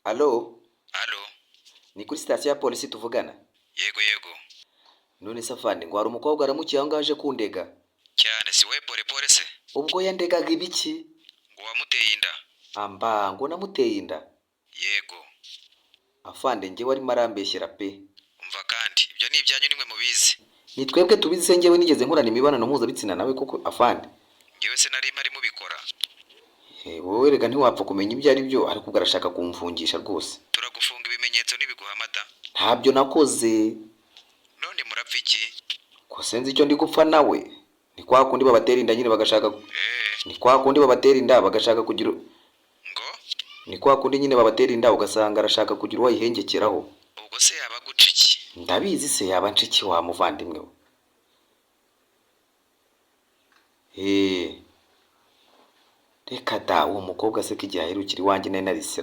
Alo, Halo, ni kuri sitasiyo ya polisi tuvugana? yego yego. None se afande ngo hari umukobwa aramukiye aho ngaho aje kundega. Cyane si we pole se? Ubwo yandegaga ibiki? Ngo wamuteye inda? Amba ngo namuteye inda. Yego. Afande njyewe arimo arambeshyera pe. Umva kandi, ibyo ni ibyanyu nimwe mubizi. Ni twebwe tubizi se njyewe nigeze nkorana imibonano mpuzabitsina nawe kuko afande. Ngewe se nari mpari mubikora. Wowe rega ntiwapfa kumenya ibyo ari byo ariko ubwo arashaka kumfungisha rwose. Turagufunga ibimenyetso n'ibiguhamada. Ntabyo nakoze. None murapfa iki? Ko senze icyo ndi gupfa nawe. Ni kwa kundi babatera inda nyine bagashaka. Ni kwa kundi babatera inda bagashaka kugira. Ngo? Ni kwa kundi nyine babatera inda ugasanga arashaka kugira uwayihengekeraho. Ubwo se yaba guca iki? Ndabizi se yaba nshiki wa muvandimwe we. Reka da uwo mukobwa se ko igihe aherukira iwanjye nari narisira